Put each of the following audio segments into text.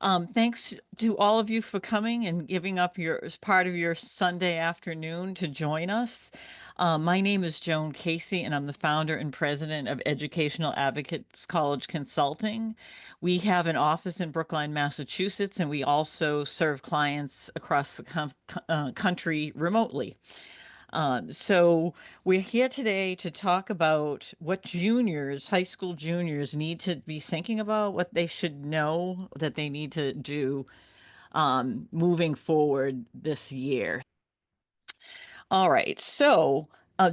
Thanks to all of you for coming and giving up your as part of your Sunday afternoon to join us. My name is Joan Casey, and I'm the founder and president of Educational Advocates College Consulting. We have an office in Brookline, Massachusetts, and we also serve clients across the country remotely. So we're here today to talk about what juniors, high school juniors, need to be thinking about, what they should know that they need to do moving forward this year. All right.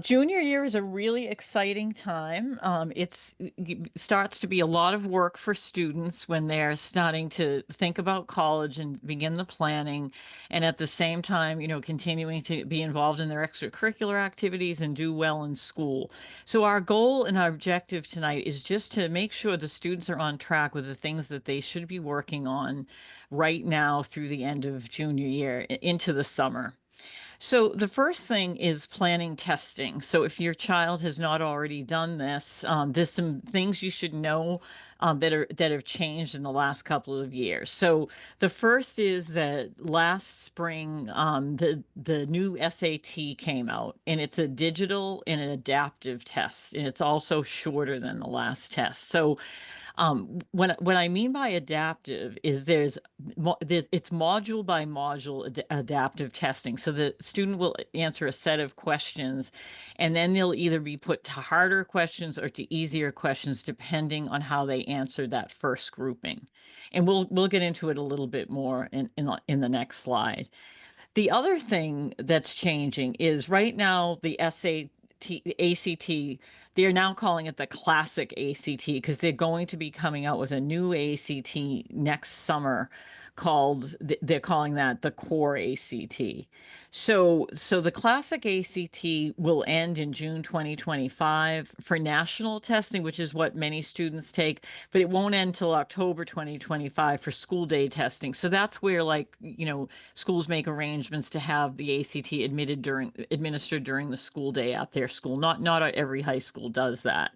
Junior year is a really exciting time. It starts to be a lot of work for students when they're starting to think about college and begin the planning, and at the same time, continuing to be involved in their extracurricular activities and do well in school. So our goal and our objective tonight is just to make sure the students are on track with the things that they should be working on right now through the end of junior year into the summer. So the first thing is planning testing. So if your child has not already done this, there's some things you should know that have changed in the last couple of years. So the first is that last spring, the new SAT came out, and it's a digital and an adaptive test, and it's also shorter than the last test. So what I mean by adaptive is there's it's module by module adaptive testing. So the student will answer a set of questions, and then they'll either be put to harder questions or to easier questions depending on how they answered that first grouping. And we'll get into it a little bit more in the next slide. The other thing that's changing is right now the ACT, they're now calling it the classic ACT because they're going to be coming out with a new ACT next summer they're calling that the core ACT. So the classic ACT will end in June 2025 for national testing, which is what many students take, but it won't end until October 2025 for school day testing. So that's where, like, schools make arrangements to have the ACT administered during the school day at their school. Not every high school does that.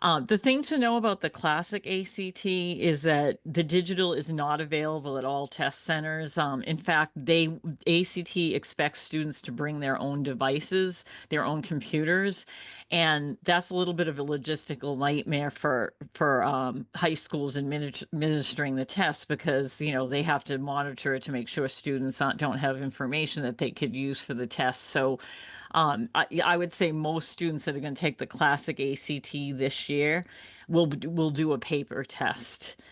The thing to know about the classic ACT is that the digital is not available at all test centers. In fact, ACT expects students to bring their own devices, their own computers, and that's a little bit of a logistical nightmare for high schools administering the test because they have to monitor it to make sure students don't have information that they could use for the test. So I would say most students that are going to take the classic ACT this year will do a paper test.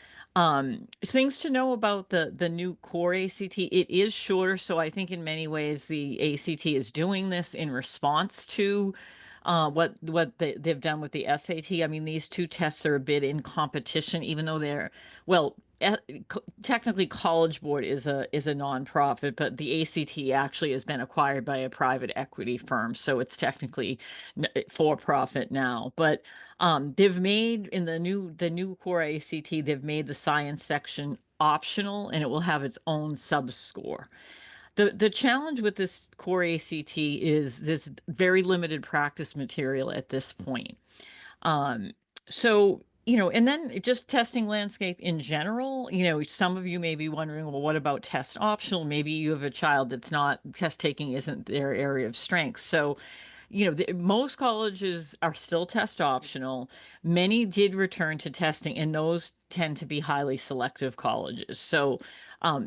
Things to know about the new core ACT. It is shorter, so I think in many ways the ACT is doing this in response to they've done with the SAT. I mean, these two tests are a bit in competition, even though they're well. Technically, College Board is a nonprofit, but the ACT actually has been acquired by a private equity firm, so it's technically for profit now. But they've made in the new core ACT, they've made the science section optional, and it will have its own sub score. The challenge with this core ACT is this very limited practice material at this point. Um, and then just testing landscape in general, some of you may be wondering, well, what about test optional? Maybe you have a child that's not test taking isn't their area of strength. So most colleges are still test optional. Many did return to testing, and those tend to be highly selective colleges. So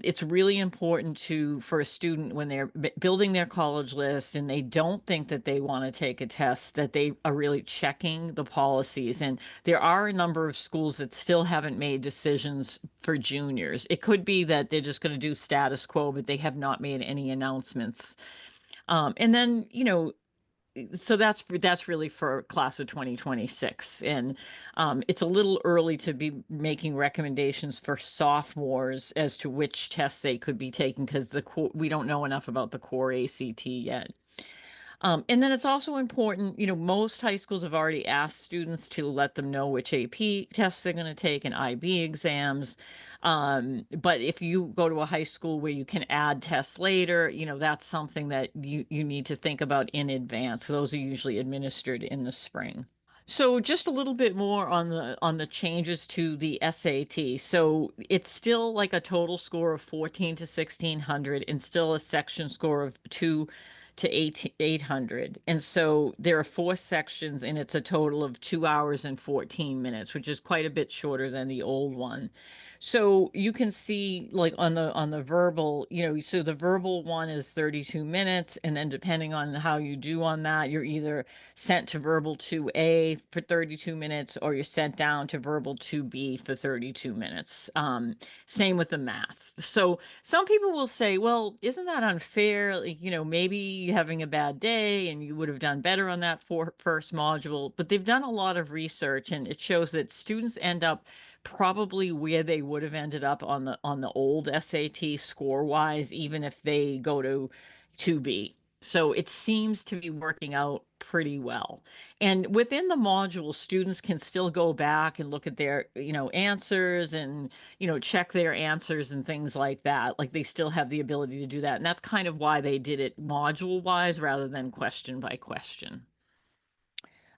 it's really important for a student when they're building their college list and they don't think that they want to take a test, that they are really checking the policies. And there are a number of schools that still haven't made decisions for juniors. It could be that they're just going to do status quo, but they have not made any announcements. And then, so that's really for class of 2026, and it's a little early to be making recommendations for sophomores as to which tests they could be taking because we don't know enough about the core ACT yet. And then it's also important, most high schools have already asked students to let them know which AP tests they're going to take and IB exams. But if you go to a high school where you can add tests later, that's something that you need to think about in advance. Those are usually administered in the spring. So just a little bit more on the changes to the SAT. So it's still like a total score of 14 to 1600 and still a section score of 2 to 800. And so there are four sections and it's a total of 2 hours and 14 minutes, which is quite a bit shorter than the old one. So you can see like on the verbal, so the verbal one is 32 minutes, and then depending on how you do on that, you're either sent to verbal 2A for 32 minutes or you're sent down to verbal 2B for 32 minutes. Same with the math. So some people will say, well, isn't that unfair? Like, maybe you're having a bad day and you would have done better on that first module. But they've done a lot of research and it shows that students end up probably where they would have ended up on the old SAT score wise, even if they go to 2B. So it seems to be working out pretty well. And within the module, students can still go back and look at their, answers and, check their answers and things like that. Like they still have the ability to do that. And that's kind of why they did it module wise rather than question by question.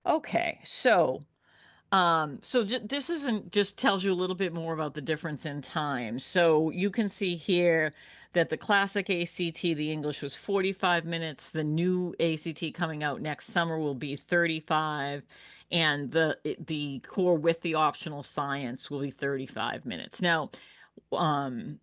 Okay, this isn't just tells you a little bit more about the difference in time. So you can see here that the classic ACT, the English was 45 minutes. The new ACT coming out next summer will be 35, and the core with the optional science will be 35 minutes. Now, and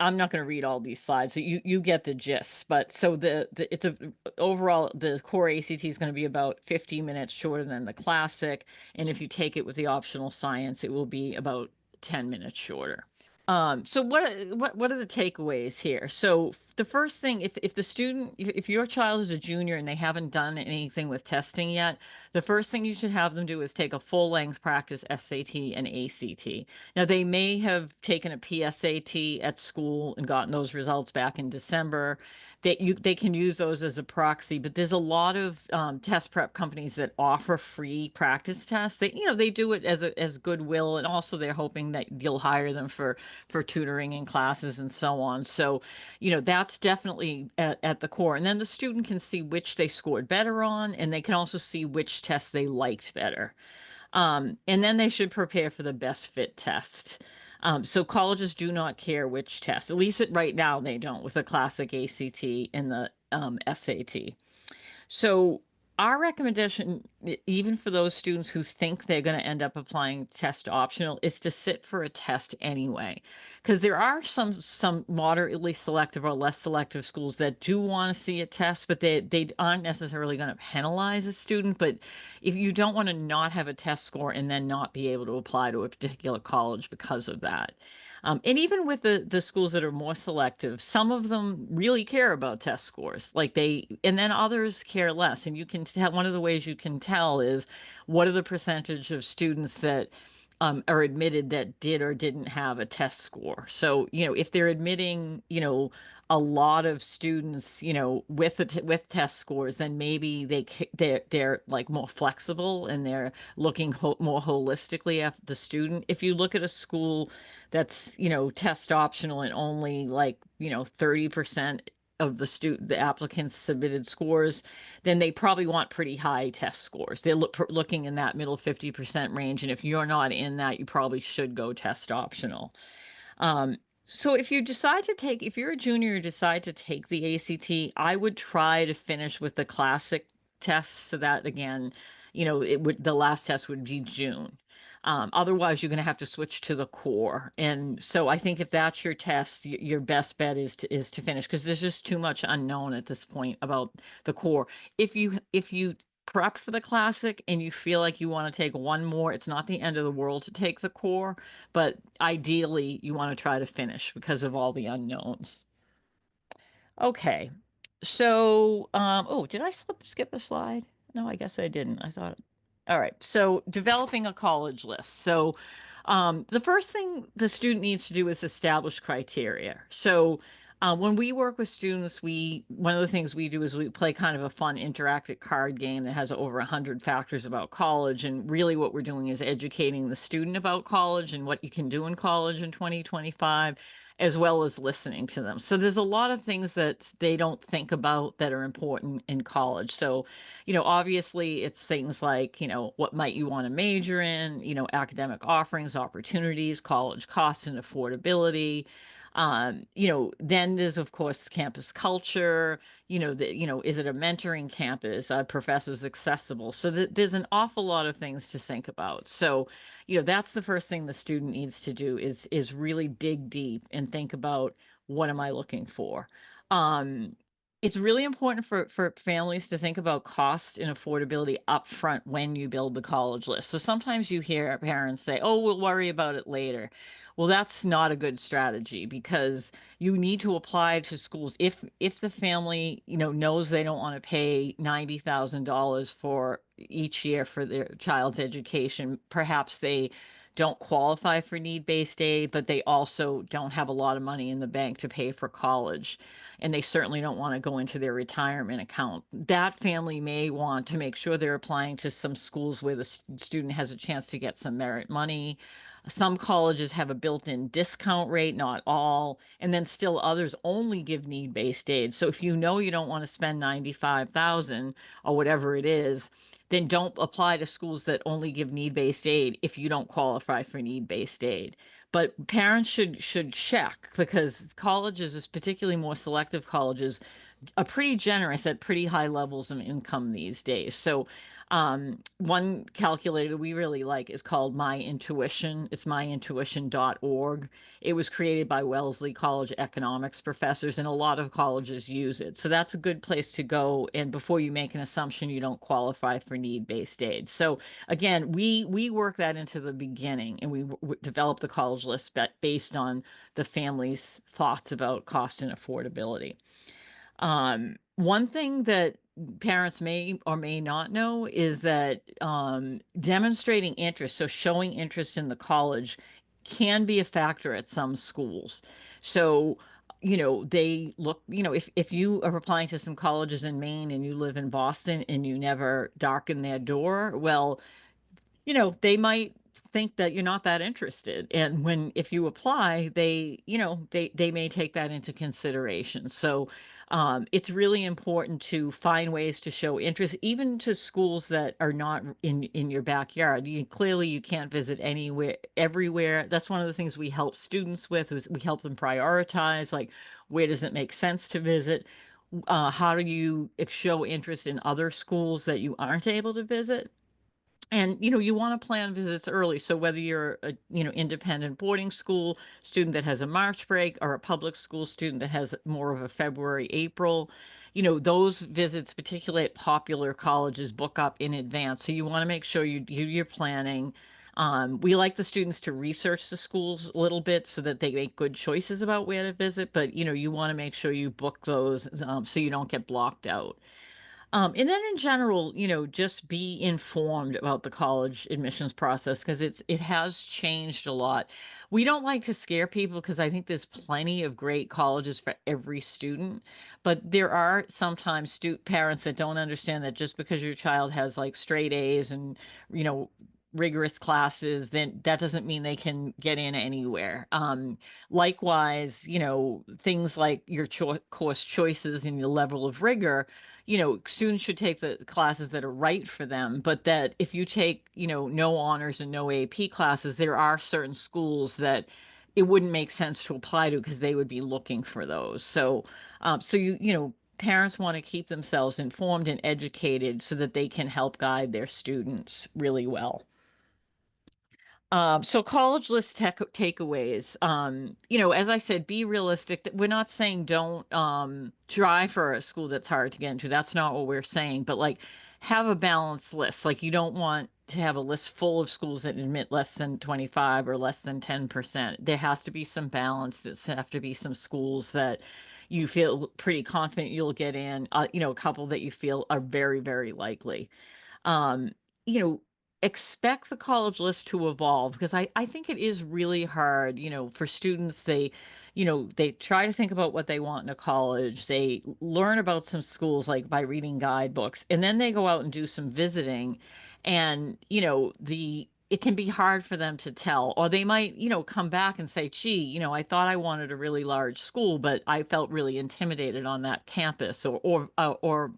I'm not going to read all these slides, so you get the gist. But so it's a overall the core ACT is going to be about 50 minutes shorter than the classic, and if you take it with the optional science, it will be about 10 minutes shorter. So what are the takeaways here? So the first thing, if the student, if your child is a junior and they haven't done anything with testing yet, the first thing you should have them do is take a full length practice SAT and ACT. Now they may have taken a PSAT at school and gotten those results back in December. They can use those as a proxy, but there's a lot of test prep companies that offer free practice tests. They do it as goodwill, and also they're hoping that you'll hire them for tutoring and classes and so on. So, that's definitely at the core. And then the student can see which they scored better on, and they can also see which tests they liked better. And then they should prepare for the best fit test. So colleges do not care which test, at least right now they don't with the classic ACT and the SAT. So our recommendation, even for those students who think they're going to end up applying test optional, is to sit for a test anyway. Because there are some moderately selective or less selective schools that do want to see a test, but they aren't necessarily going to penalize a student. But if you don't want to not have a test score and then not be able to apply to a particular college because of that. And even with the schools that are more selective, some of them really care about test scores. And then others care less. And you can tell, one of the ways you can tell is what are the percentage of students that are admitted that did or didn't have a test score. So, if they're admitting, a lot of students, with test scores, then maybe they're like more flexible and they're looking more holistically at the student. If you look at a school that's, test optional and only like, 30% of the applicants submitted scores, then they probably want pretty high test scores. They're looking in that middle 50% range. And if you're not in that, you probably should go test optional. So if you're a junior, decide to take the ACT, I would try to finish with the classic tests so that again, the last test would be June. Otherwise, you're going to have to switch to the core. And so I think if that's your test, your best bet is to finish because there's just too much unknown at this point about the core. If you prep for the classic and you feel like you want to take one more, it's not the end of the world to take the core, but ideally you want to try to finish because of all the unknowns. Okay. So, oh, did I skip a slide? No, I guess I didn't. I thought. All right. So, developing a college list. So, the first thing the student needs to do is establish criteria. So, When we work with students, we one of the things we do is we play kind of a fun interactive card game that has over 100 factors about college. And really, what we're doing is educating the student about college and what you can do in college in 2025, as well as listening to them. So there's a lot of things that they don't think about that are important in college. So, obviously, it's things like, what might you want to major in, academic offerings, opportunities, college costs and affordability. Then there's of course campus culture, is it a mentoring campus? Are professors accessible? So there's an awful lot of things to think about. So, that's the first thing the student needs to do is really dig deep and think about what am I looking for? Um, it's really important for families to think about cost and affordability up front when you build the college list. So sometimes you hear parents say, "Oh, we'll worry about it later." Well, that's not a good strategy because you need to apply to schools. If the family, knows they don't want to pay $90,000 for each year for their child's education, perhaps they don't qualify for need-based aid, but they also don't have a lot of money in the bank to pay for college, and they certainly don't want to go into their retirement account. That family may want to make sure they're applying to some schools where the student has a chance to get some merit money. Some colleges have a built-in discount rate, not all, and then still others only give need-based aid. So if you know you don't want to spend 95,000 or whatever it is, then don't apply to schools that only give need-based aid if you don't qualify for need-based aid. But parents should check because colleges, particularly more selective colleges, are pretty generous at pretty high levels of income these days. So, one calculator we really like is called My Intuition. It's myintuition.org. It was created by Wellesley College economics professors, and a lot of colleges use it. So that's a good place to go. And before you make an assumption, you don't qualify for need-based aid. So again, we work that into the beginning, and we develop the college list based on the family's thoughts about cost and affordability. One thing that parents may or may not know is that demonstrating interest, so showing interest in the college, can be a factor at some schools. So, they look, if you are applying to some colleges in Maine and you live in Boston and you never darken their door, well, they might think that you're not that interested. And if you apply, they may take that into consideration. So it's really important to find ways to show interest, even to schools that are not in your backyard. Clearly you can't visit anywhere, everywhere. That's one of the things we help students with, is we help them prioritize, like, where does it make sense to visit? How do you show interest in other schools that you aren't able to visit? And you want to plan visits early. So whether you're a independent boarding school student that has a March break or a public school student that has more of a February, April, those visits, particularly at popular colleges, book up in advance. So you want to make sure you're planning. We like the students to research the schools a little bit so that they make good choices about where to visit. But you want to make sure you book those so you don't get blocked out. And then in general, just be informed about the college admissions process because it has changed a lot. We don't like to scare people because I think there's plenty of great colleges for every student, but there are sometimes parents that don't understand that just because your child has like straight A's and you know rigorous classes, then that doesn't mean they can get in anywhere. Likewise, things like your course choices and your level of rigor, students should take the classes that are right for them, but that if you take, no honors and no AP classes, there are certain schools that it wouldn't make sense to apply to because they would be looking for those. So parents want to keep themselves informed and educated so that they can help guide their students really well. So college list takeaways. As I said, be realistic. We're not saying don't try for a school that's hard to get into. That's not what we're saying. But like, have a balanced list. Like, you don't want to have a list full of schools that admit less than 25 or less than 10%. There has to be some balance. There's have to be some schools that you feel pretty confident you'll get in. A couple that you feel are very, very likely. Um, you know, expect the college list to evolve because I think it is really hard, for students. They try to think about what they want in a college. They learn about some schools like by reading guidebooks, and then they go out and do some visiting. And, it can be hard for them to tell, or they might, come back and say, gee, I thought I wanted a really large school, but I felt really intimidated on that campus, or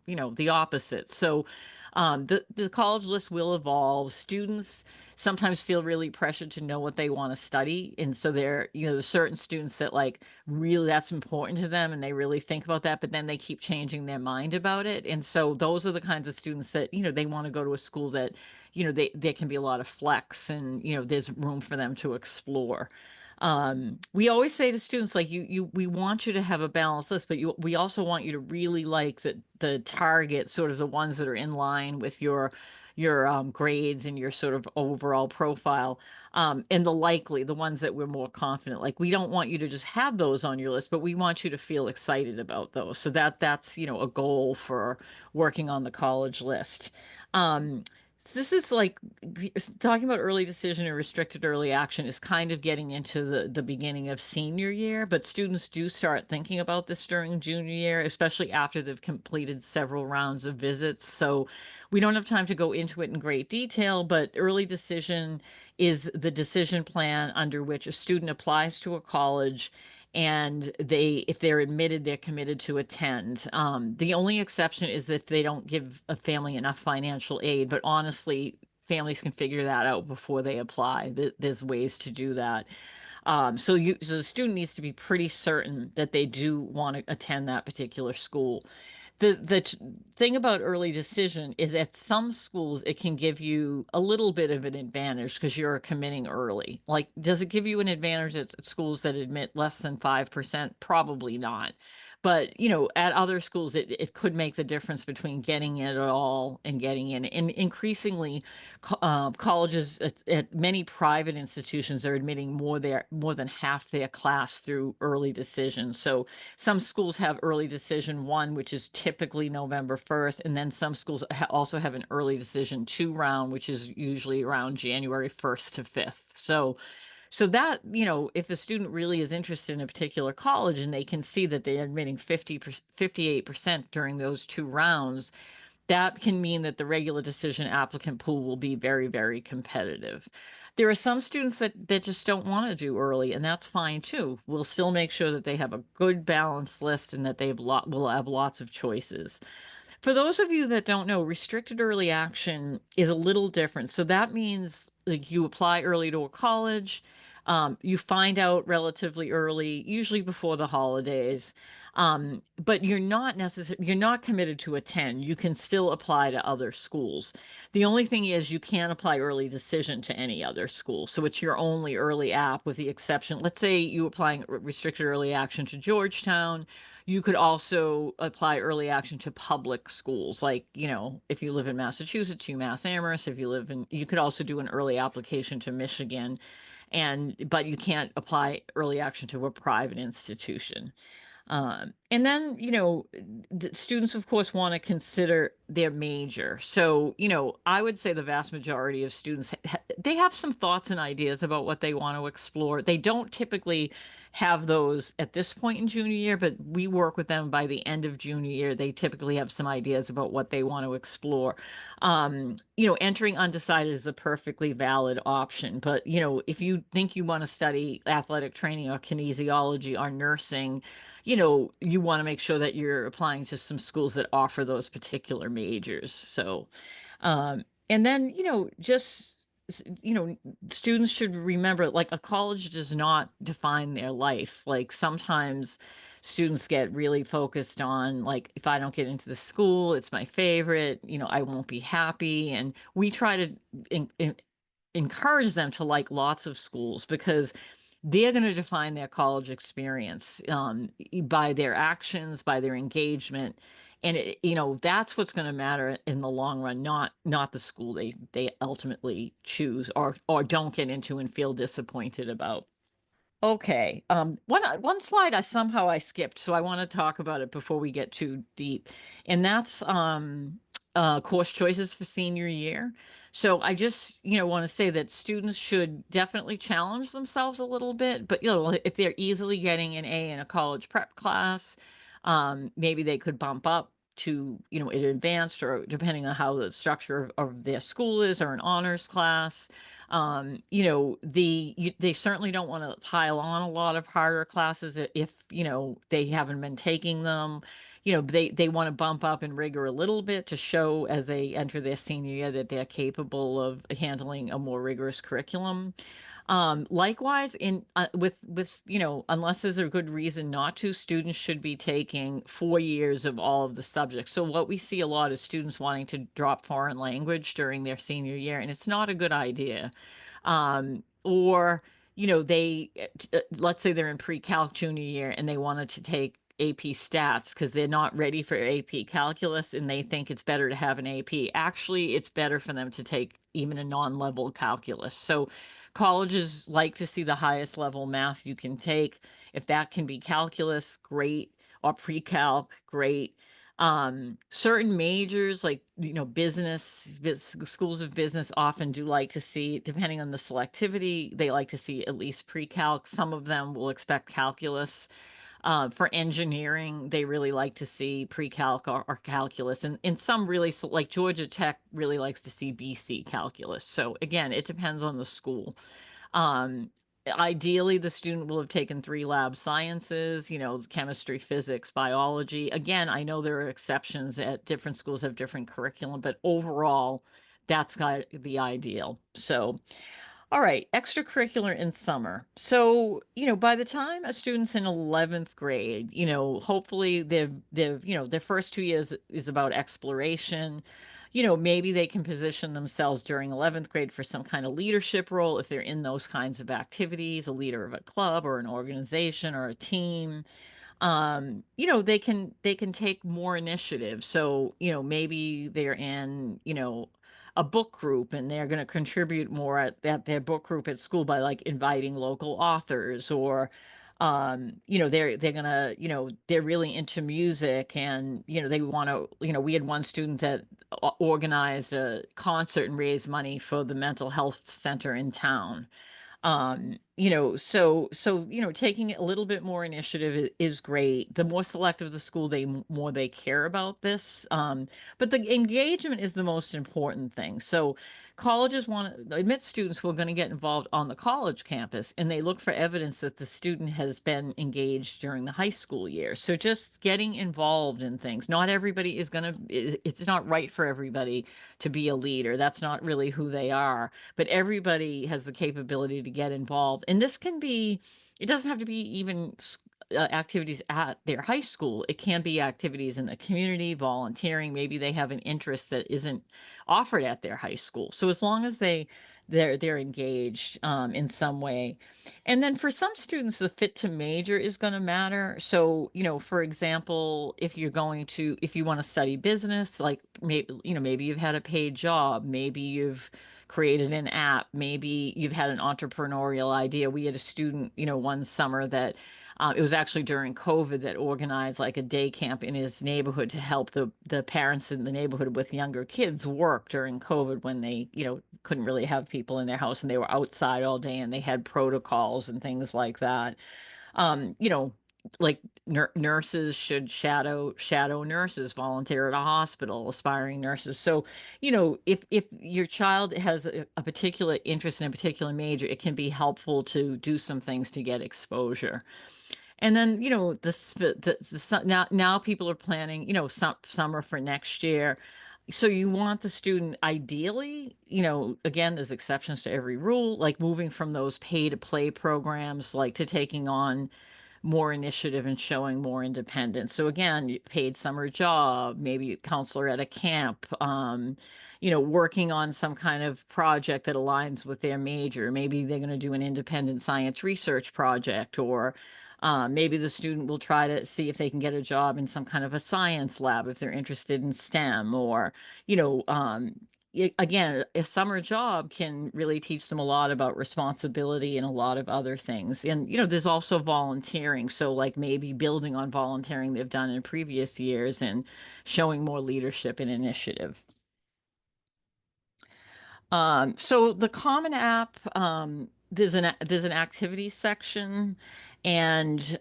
the opposite. So, the college list will evolve. Students sometimes feel really pressured to know what they want to study. And so there's certain students that like really that's important to them and they really think about that, but then they keep changing their mind about it. And so those are the kinds of students that, they want to go to a school that, there can be a lot of flex and, there's room for them to explore. We always say to students, like we want you to have a balanced list, but we also want you to really like the target, sort of the ones that are in line with your grades and your sort of overall profile, and the ones that we're more confident. Like we don't want you to just have those on your list, but we want you to feel excited about those. So that's a goal for working on the college list. So this is like talking about early decision and restricted early action is kind of getting into the beginning of senior year, but students do start thinking about this during junior year, especially after they've completed several rounds of visits. So we don't have time to go into it in great detail, but early decision is the decision plan under which a student applies to a college and if they're admitted, they're committed to attend. The only exception is that they don't give a family enough financial aid, but honestly, families can figure that out before they apply. There's ways to do that. So the student needs to be pretty certain that they do want to attend that particular school. The thing about early decision is at some schools it can give you a little bit of an advantage because you're committing early. Like, does it give you an advantage at schools that admit less than 5%? Probably not. But, at other schools, it could make the difference between getting it at all and getting in. And increasingly, colleges at many private institutions are admitting more than half their class through early decision. So some schools have early decision one, which is typically November 1st, and then some schools also have an early decision two round, which is usually around January 1st to 5th. So that, if a student really is interested in a particular college and they can see that they're admitting 58% during those two rounds, that can mean that the regular decision applicant pool will be very, very competitive. There are some students that just don't want to do early, and that's fine too. We'll still make sure that they have a good balanced list and that will have lots of choices. For those of you that don't know, restricted early action is a little different. So that means like you apply early to a college, you find out relatively early, usually before the holidays, but you're not committed to attend. You can still apply to other schools. The only thing is you can't apply early decision to any other school. So it's your only early app with the exception. Let's say you applying restricted early action to Georgetown. You could also apply early action to public schools, like, if you live in Massachusetts, UMass Amherst. You could also do an early application to Michigan, but you can't apply early action to a private institution. And then, students, of course, want to consider their major. So, I would say the vast majority of students, they have some thoughts and ideas about what they want to explore. They don't typically have those at this point in junior year, but we work with them by the end of junior year. They typically have some ideas about what they want to explore. Entering undecided is a perfectly valid option. But, if you think you want to study athletic training or kinesiology or nursing, you want to make sure that you're applying to some schools that offer those particular majors. So, and then, students should remember like a college does not define their life. Like sometimes students get really focused on like, if I don't get into the school, it's my favorite, I won't be happy. And we try to encourage them to like lots of schools because they're going to define their college experience by their actions, by their engagement, and that's what's going to matter in the long run, not the school they ultimately choose or don't get into and feel disappointed about. Okay. One slide I skipped, so I want to talk about it before we get too deep, and that's course choices for senior year. So I just, want to say that students should definitely challenge themselves a little bit, but if they're easily getting an A in a college prep class, maybe they could bump up to, an advanced or depending on how the structure of their school is or an honors class. They certainly don't want to pile on a lot of harder classes if, they haven't been taking them. They want to bump up in rigor a little bit to show as they enter their senior year that they're capable of handling a more rigorous curriculum. Likewise, in with unless there's a good reason not to, students should be taking 4 years of all of the subjects. So what we see a lot is students wanting to drop foreign language during their senior year, and it's not a good idea. Or let's say they're in pre-calc junior year and they wanted to take AP stats because they're not ready for AP calculus and they think it's better to have an AP. Actually, it's better for them to take even a non-level calculus. So colleges like to see the highest level math you can take. If that can be calculus, great, or pre-calc, great. Certain majors like, schools of business often do like to see, depending on the selectivity, they like to see at least pre-calc. Some of them will expect calculus. For engineering, they really like to see pre-calc or calculus, and some really like Georgia Tech really likes to see BC calculus. So again, it depends on the school. Um, Ideally, the student will have taken three lab sciences, chemistry, physics, biology. Again, I know there are exceptions at different schools have different curriculum, but overall, that's got the ideal. So, all right, extracurricular in summer. So, by the time a student's in 11th grade, hopefully their first 2 years is about exploration. Maybe they can position themselves during 11th grade for some kind of leadership role if they're in those kinds of activities, a leader of a club or an organization or a team. They can take more initiative. So, maybe they're in, a book group and they're going to contribute more at their book group at school by like inviting local authors or they're gonna they're really into music and they want to we had one student that organized a concert and raised money for the mental health center in town. Taking a little bit more initiative is great. The more selective the school, more they care about this. But the engagement is the most important thing. So colleges want to admit students who are going to get involved on the college campus, and they look for evidence that the student has been engaged during the high school year. So just getting involved in things. Not everybody it's not right for everybody to be a leader. That's not really who they are, but everybody has the capability to get involved. And this can be, it doesn't have to be even activities at their high school. It can be activities in the community, volunteering. Maybe they have an interest that isn't offered at their high school. So as long as they're engaged in some way. And then for some students, the fit to major is going to matter. So, for example, if you want to study business, like maybe you've had a paid job, maybe you've created an app, maybe you've had an entrepreneurial idea. We had a student, one summer that it was actually during COVID that organized like a day camp in his neighborhood to help the parents in the neighborhood with younger kids work during COVID when they, couldn't really have people in their house and they were outside all day and they had protocols and things like that. Um, you know, like nurses should shadow nurses, volunteer at a hospital, aspiring nurses. So, if your child has a particular interest in a particular major, it can be helpful to do some things to get exposure. And then, now people are planning, summer for next year. So you want the student ideally, again, there's exceptions to every rule, like moving from those pay to play programs, like to taking on more initiative and showing more independence. So again, paid summer job, maybe a counselor at a camp, working on some kind of project that aligns with their major. Maybe they're going to do an independent science research project, or maybe the student will try to see if they can get a job in some kind of a science lab if they're interested in STEM, or, you know, again, a summer job can really teach them a lot about responsibility and a lot of other things. And, there's also volunteering. So, like maybe building on volunteering they've done in previous years and showing more leadership and initiative. So the Common App, there's an activity section, and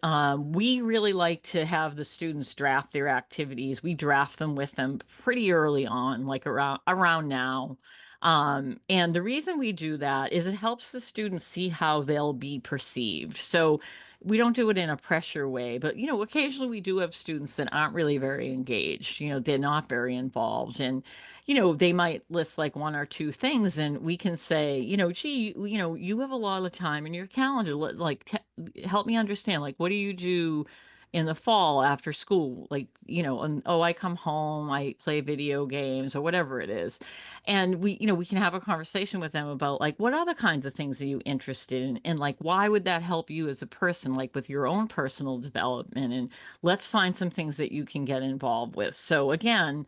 we really like to have the students draft their activities. We draft them with them pretty early on, like around now. And the reason we do that is it helps the students see how they'll be perceived. So we don't do it in a pressure way, but occasionally we do have students that aren't really very engaged. They're not very involved, and they might list like one or two things, and we can say, gee, you have a lot of time in your calendar. Help me understand, like, what do you do in the fall after school? Like, and oh, I come home, I play video games or whatever it is. And we can have a conversation with them about like, what other kinds of things are you interested in? And like, why would that help you as a person, like with your own personal development? And let's find some things that you can get involved with. So again,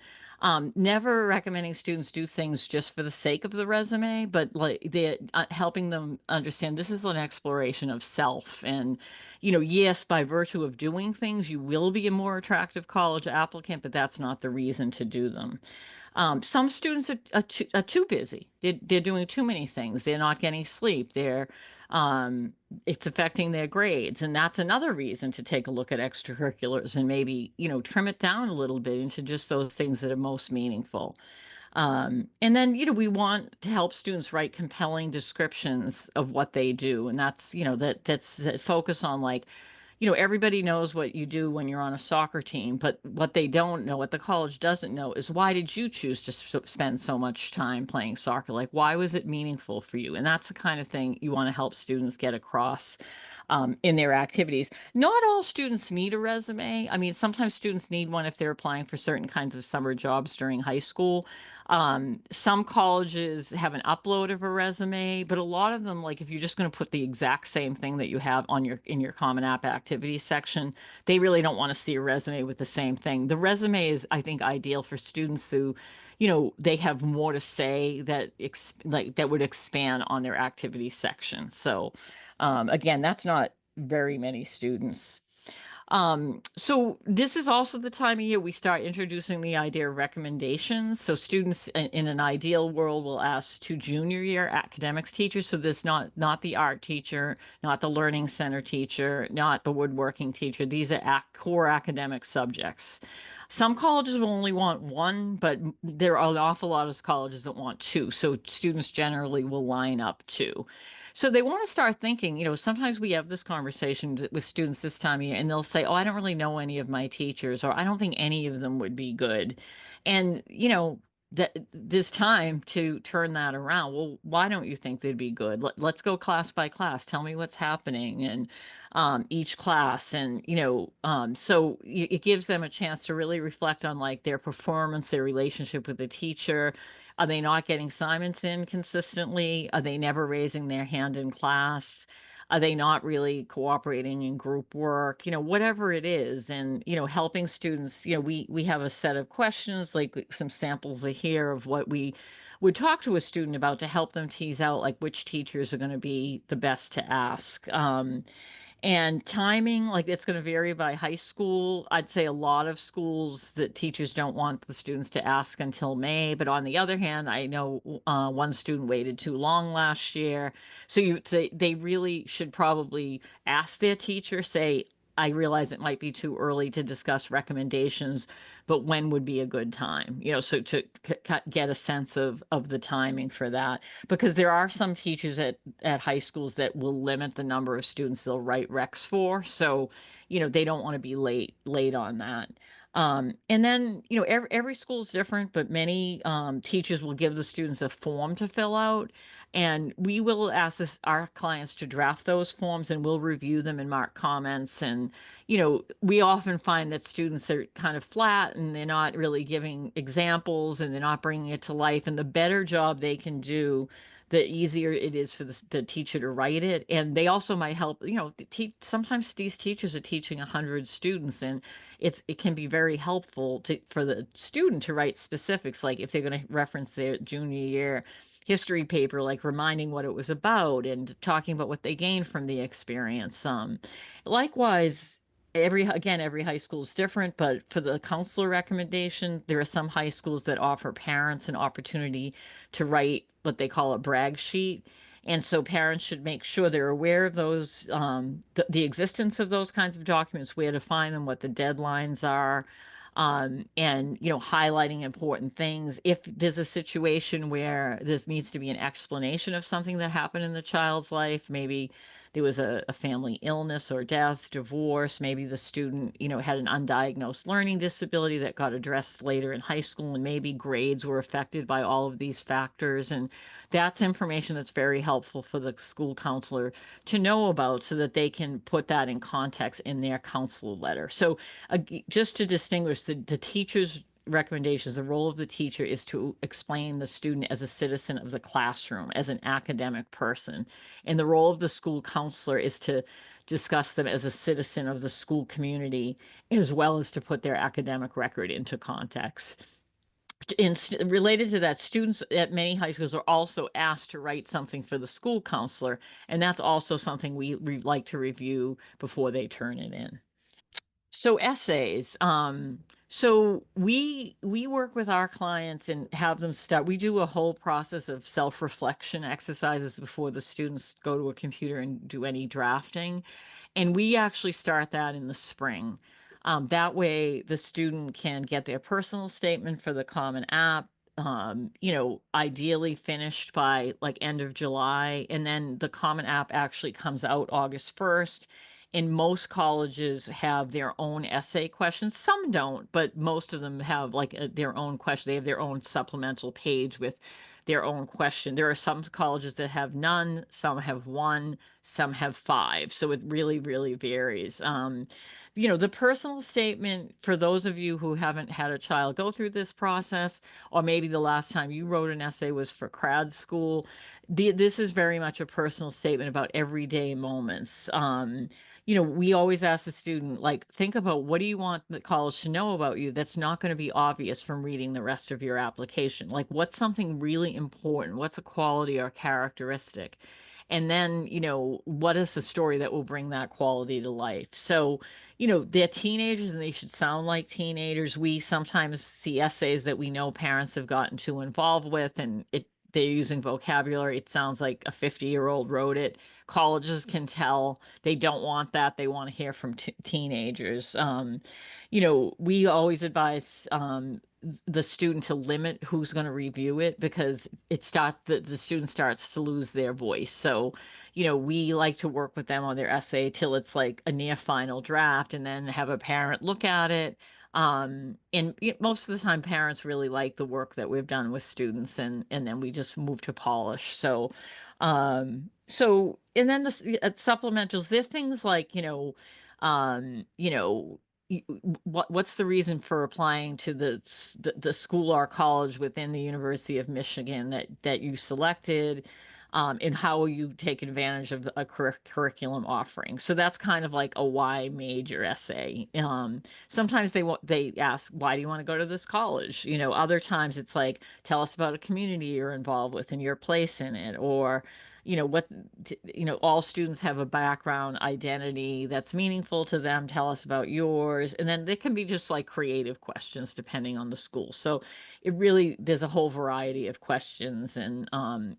never recommending students do things just for the sake of the resume, but like they're helping them understand this is an exploration of self. And, yes, by virtue of doing things, you will be a more attractive college applicant, but that's not the reason to do them. Some students are too busy. They're doing too many things. They're not getting sleep. It's affecting their grades. And that's another reason to take a look at extracurriculars and maybe, trim it down a little bit into just those things that are most meaningful. And then, we want to help students write compelling descriptions of what they do. And that's, that's that focus on like, everybody knows what you do when you're on a soccer team, but what they don't know, what the college doesn't know, is why did you choose to spend so much time playing soccer? Like, why was it meaningful for you? And that's the kind of thing you want to help students get across in their activities. Not all students need a resume. I mean, sometimes students need one if they're applying for certain kinds of summer jobs during high school. Some colleges have an upload of a resume, but a lot of them, like if you're just going to put the exact same thing that you have on your in your Common App activity section, they really don't want to see a resume with the same thing. The resume is, I think, ideal for students who, they have more to say that would expand on their activity section. So, again, that's not very many students. So this is also the time of year we start introducing the idea of recommendations. So students in an ideal world will ask two junior year academics teachers. So this not the art teacher, not the learning center teacher, not the woodworking teacher. These are core academic subjects. Some colleges will only want one, but there are an awful lot of colleges that want two. So students generally will line up two. So they want to start thinking, sometimes we have this conversation with students this time of year, and they'll say, oh, I don't really know any of my teachers, or I don't think any of them would be good. And, that there's time to turn that around. Well, why don't you think they'd be good? Let's go class by class. Tell me what's happening in each class. And, so it gives them a chance to really reflect on like their performance, their relationship with the teacher. Are they not getting assignments in consistently? Are they never raising their hand in class? Are they not really cooperating in group work? Whatever it is, and helping students. We have a set of questions, like some samples are here of what we would talk to a student about to help them tease out like which teachers are going to be the best to ask. And timing, like it's going to vary by high school. I'd say a lot of schools that teachers don't want the students to ask until May. But on the other hand, I know one student waited too long last year. So they really should probably ask their teacher, say, I realize it might be too early to discuss recommendations, but when would be a good time? So to get a sense of the timing for that, because there are some teachers at high schools that will limit the number of students they'll write recs for. So, they don't want to be late on that. And then, every school is different, but many teachers will give the students a form to fill out. And we will ask our clients to draft those forms, and we'll review them and mark comments. And, we often find that students are kind of flat and they're not really giving examples and they're not bringing it to life. And the better job they can do, the easier it is for the teacher to write it. And they also might help, sometimes these teachers are teaching 100 students, and it can be very helpful for the student to write specifics, like if they're going to reference their junior year history paper, like reminding what it was about and talking about what they gained from the experience. Likewise, Every high school is different, but for the counselor recommendation, there are some high schools that offer parents an opportunity to write what they call a brag sheet. And so parents should make sure they're aware of those, the existence of those kinds of documents, where to find them, what the deadlines are, and highlighting important things. If there's a situation where there needs to be an explanation of something that happened in the child's life, maybe there was a family illness or death, divorce. Maybe the student, had an undiagnosed learning disability that got addressed later in high school, and maybe grades were affected by all of these factors. And that's information that's very helpful for the school counselor to know about so that they can put that in context in their counselor letter. So, just to distinguish the teacher's recommendations, the role of the teacher is to explain the student as a citizen of the classroom, as an academic person. And the role of the school counselor is to discuss them as a citizen of the school community, as well as to put their academic record into context. Related to that, students at many high schools are also asked to write something for the school counselor, and that's also something we like to review before they turn it in. So essays. So we work with our clients and have them start. We do a whole process of self-reflection exercises before the students go to a computer and do any drafting. And we actually start that in the spring. That way the student can get their personal statement for the Common App, ideally finished by like end of July. And then the Common App actually comes out August 1st. And most colleges have their own essay questions. Some don't, but most of them have like their own question. They have their own supplemental page with their own question. There are some colleges that have none, some have one, some have five. So it really, really varies. The personal statement, for those of you who haven't had a child go through this process, or maybe the last time you wrote an essay was for grad school, this is very much a personal statement about everyday moments. We always ask the student, like, think about what do you want the college to know about you that's not going to be obvious from reading the rest of your application? Like, what's something really important? What's a quality or characteristic? And then, what is the story that will bring that quality to life? So, they're teenagers and they should sound like teenagers. We sometimes see essays that we know parents have gotten too involved with, and they're using vocabulary. It sounds like a 50-year-old wrote it. Colleges can tell they don't want that. They want to hear from teenagers. We always advise the student to limit who's going to review it, because the student starts to lose their voice. So, we like to work with them on their essay till it's like a near final draft, and then have a parent look at it. And most of the time, parents really like the work that we've done with students, and then we just move to polish. And then supplementals, they're things like, um, you know, what's the reason for applying to the school or college within the University of Michigan that you selected, and how will you take advantage of a curriculum offering? So that's kind of like a why major essay. Sometimes they ask, why do you want to go to this college? Other times it's like, tell us about a community you're involved with and your place in it, or what all students have a background identity that's meaningful to them. Tell us about yours. And then they can be just like creative questions depending on the school. So there's a whole variety of questions. And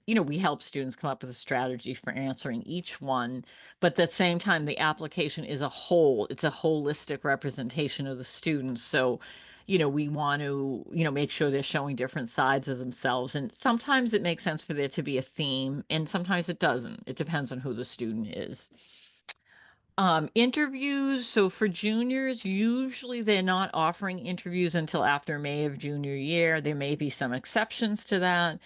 we help students come up with a strategy for answering each one. But at the same time, the application is a whole. It's a holistic representation of the students. So we want to, make sure they're showing different sides of themselves. And sometimes it makes sense for there to be a theme, and sometimes it doesn't. It depends on who the student is. Interviews. So for juniors, usually they're not offering interviews until after May of junior year. There may be some exceptions to that.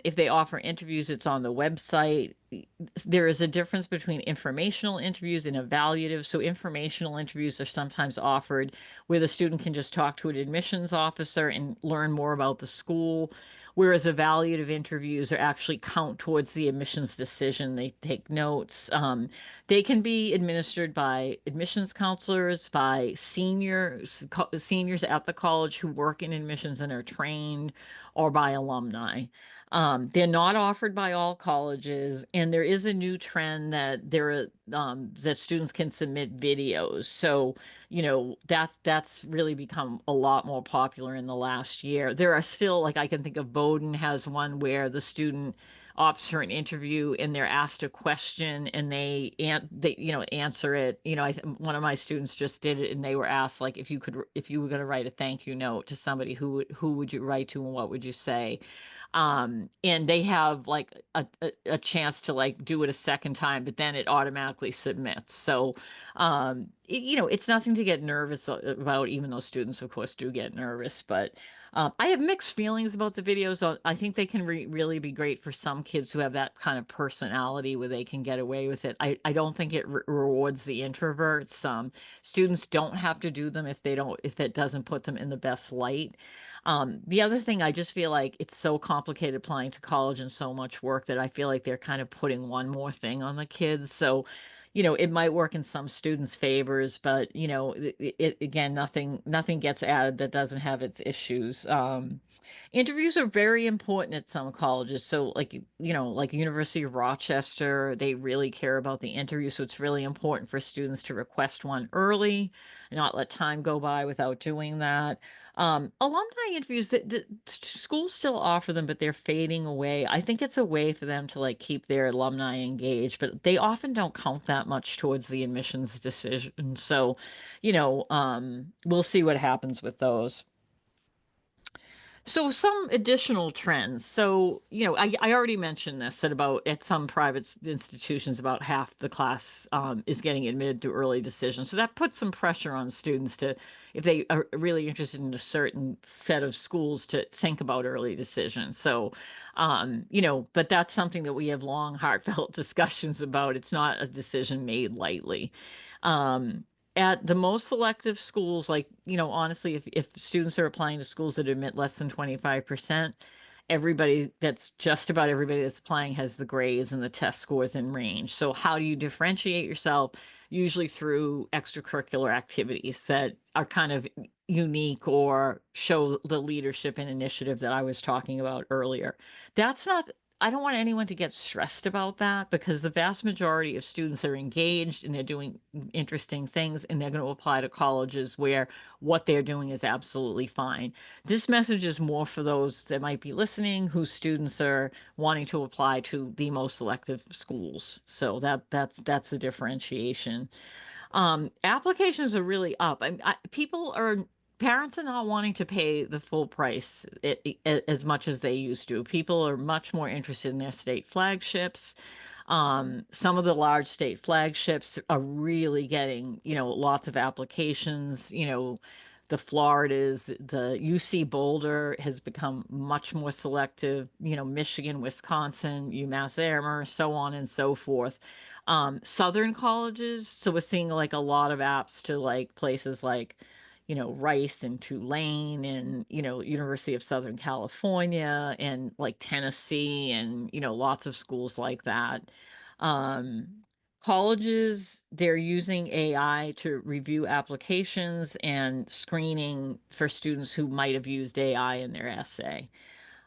If they offer interviews, it's on the website. There is a difference between informational interviews and evaluative. So informational interviews are sometimes offered where the student can just talk to an admissions officer and learn more about the school, whereas evaluative interviews are actually count towards the admissions decision. They take notes. They can be administered by admissions counselors, by seniors at the college who work in admissions and are trained, or by alumni. They're not offered by all colleges, and there is a new trend that there are that students can submit videos. So, that's really become a lot more popular in the last year. There are still, like, I can think of Bowdoin has one where the student opts for an interview and they're asked a question and they answer it. One of my students just did it, and they were asked, like, if you were going to write a thank you note to somebody, who would you write to and what would you say? And they have like a chance to like do it a second time, but then it automatically submits. So, it's nothing to get nervous about, even though students, of course, do get nervous. But I have mixed feelings about the videos. I think they can really be great for some kids who have that kind of personality where they can get away with it. I don't think it rewards the introverts. Students don't have to do them if it doesn't put them in the best light. The other thing, I just feel like it's so complicated applying to college and so much work that I feel like they're kind of putting one more thing on the kids. So, it might work in some students' favors, but again, nothing gets added that doesn't have its issues. Interviews are very important at some colleges. So, like University of Rochester, they really care about the interview. So it's really important for students to request one early, and not let time go by without doing that. Alumni interviews, that schools still offer them, but they're fading away. I think it's a way for them to like keep their alumni engaged, but they often don't count that much towards the admissions decision. So, we'll see what happens with those. So some additional trends. So, I already mentioned this, that about at some private institutions, about half the class is getting admitted through early decision. So that puts some pressure on students to, if they are really interested in a certain set of schools, to think about early decision. So, but that's something that we have long, heartfelt discussions about. It's not a decision made lightly. Um, at the most selective schools, like, honestly, if students are applying to schools that admit less than 25%, just about everybody that's applying has the grades and the test scores in range. So how do you differentiate yourself? Usually through extracurricular activities that are kind of unique or show the leadership and initiative that I was talking about earlier. That's not I don't want anyone to get stressed about that, because the vast majority of students are engaged and they're doing interesting things, and they're going to apply to colleges where what they're doing is absolutely fine. This message is more for those that might be listening whose students are wanting to apply to the most selective schools. So that's the differentiation. Applications are really up. Parents are not wanting to pay the full price as much as they used to. People are much more interested in their state flagships. Some of the large state flagships are really getting, lots of applications. The Floridas, the UC Boulder has become much more selective, Michigan, Wisconsin, UMass Amherst, so on and so forth. Southern colleges, so we're seeing like a lot of apps to like places like, Rice and Tulane and, University of Southern California and like Tennessee and, lots of schools like that. Um, Colleges, they're using AI to review applications and screening for students who might have used AI in their essay.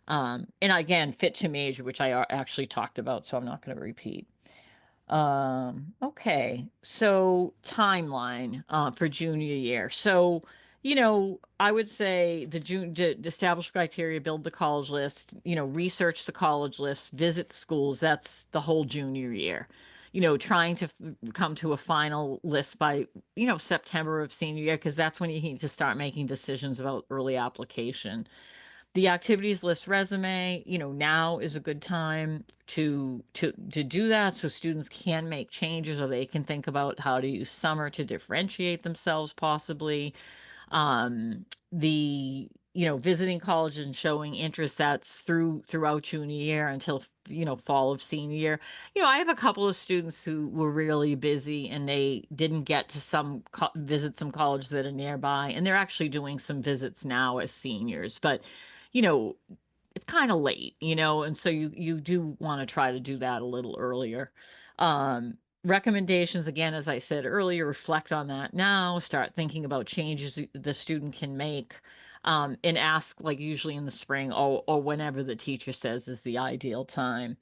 And again, fit to major, which I actually talked about, so I'm not going to repeat. Okay. So timeline for junior year. So, I would say the establish criteria, build the college list, research the college list, visit schools. That's the whole junior year. Trying to come to a final list by, September of senior year, because that's when you need to start making decisions about early application. The activities list resume, now is a good time to do that, so students can make changes, or they can think about how to use summer to differentiate themselves possibly. The visiting college and showing interest, that's throughout junior year until fall of senior year. I have a couple of students who were really busy and they didn't get to visit some college that are nearby, and they're actually doing some visits now as seniors, but you know it's kind of late, and so you do want to try to do that a little earlier. Recommendations, again, as I said earlier, reflect on that now, start thinking about changes the student can make. and ask like usually in the spring or whenever the teacher says is the ideal time.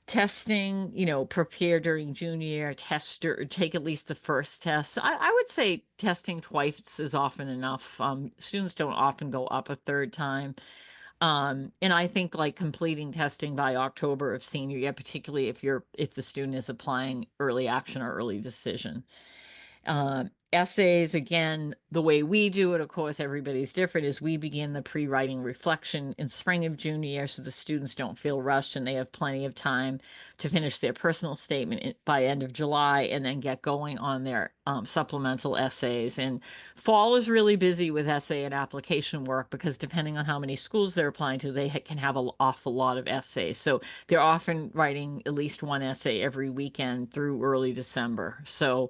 Testing, prepare during junior year, test or take at least the first test. I would say testing twice is often enough. Students don't often go up a third time. And I think like completing testing by October of senior year, particularly if the student is applying early action or early decision. Essays, again, the way we do it, of course, everybody's different, is we begin the pre-writing reflection in spring of junior year so the students don't feel rushed and they have plenty of time to finish their personal statement by end of July and then get going on their supplemental essays. And fall is really busy with essay and application work because depending on how many schools they're applying to, they can have an awful lot of essays. So they're often writing at least one essay every weekend through early December. So,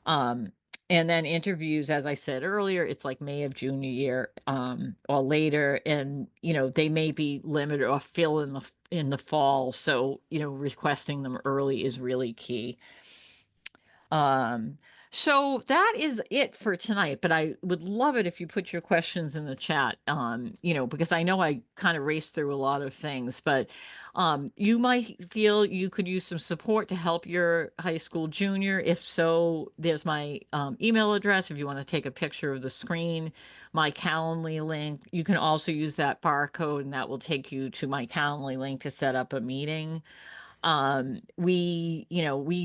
um, and then interviews, as I said earlier, it's like May of junior year, or later, and they may be limited or fill in the fall. So, requesting them early is really key. Um, so that is it for tonight, but I would love it if you put your questions in the chat, because I know I kind of raced through a lot of things, but you might feel you could use some support to help your high school junior. If so, there's my email address if you want to take a picture of the screen, my Calendly link. You can also use that barcode, and that will take you to my Calendly link to set up a meeting. We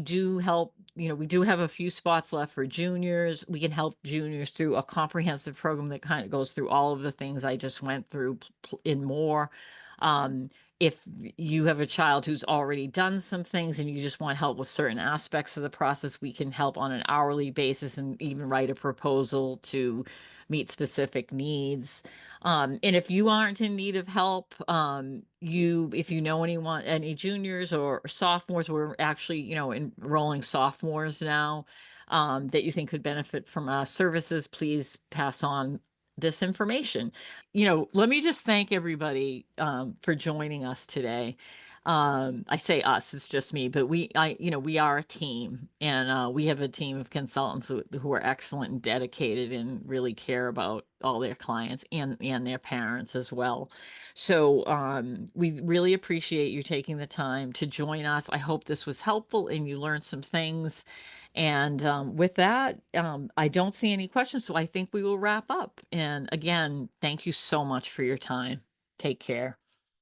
do help, we do have a few spots left for juniors. We can help juniors through a comprehensive program that kind of goes through all of the things I just went through in more. Um, if you have a child who's already done some things and you just want help with certain aspects of the process, we can help on an hourly basis and even write a proposal to meet specific needs. And if you aren't in need of help, if you know anyone, any juniors or sophomores, we're actually, enrolling sophomores now, that you think could benefit from services, please pass on this information. Let me just thank everybody for joining us today. I say us, it's just me, but we are a team, and we have a team of consultants who are excellent and dedicated and really care about all their clients and their parents as well. So we really appreciate you taking the time to join us. I hope this was helpful and you learned some things. And with that, I don't see any questions, so I think we will wrap up. And again, thank you so much for your time. Take care.